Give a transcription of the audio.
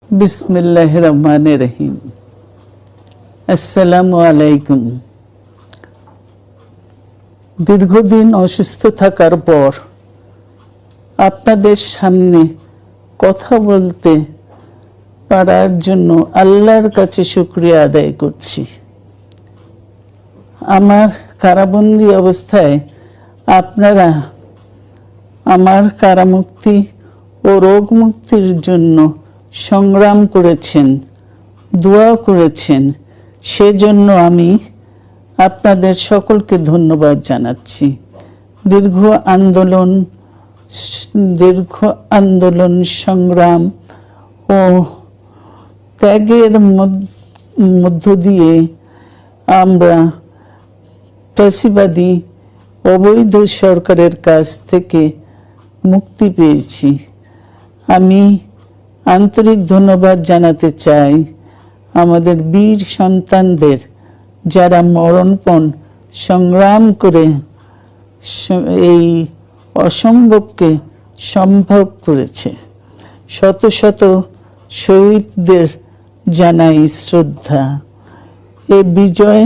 বিসমিল্লাহির রহমানির রহিম। আসসালামু আলাইকুম। দীর্ঘদিন অসুস্থ থাকার পর আপনাদের সামনে কথা বলতে পারার জন্য আল্লাহর কাছে শুকরিয়া আদায় করছি। আমার কারাবন্দী অবস্থায় আপনারা আমার কারামুক্তি ও রোগ মুক্তির জন্য সংগ্রাম করেছেন, দোয়া করেছেন, সেজন্য আমি আপনাদের সকলকে ধন্যবাদ জানাচ্ছি। দীর্ঘ আন্দোলন সংগ্রাম ও ত্যাগের মধ্য দিয়ে আমরা ফ্যাসিবাদী অবৈধ সরকারের কাছ থেকে মুক্তি পেয়েছি। আমি আন্তরিক ধন্যবাদ জানাতে চাই আমাদের বীর সন্তানদের, যারা মরণপণ সংগ্রাম করে এই অসম্ভবকে সম্ভব করেছে। শত শত শহীদদের জানাই শ্রদ্ধা। এ বিজয়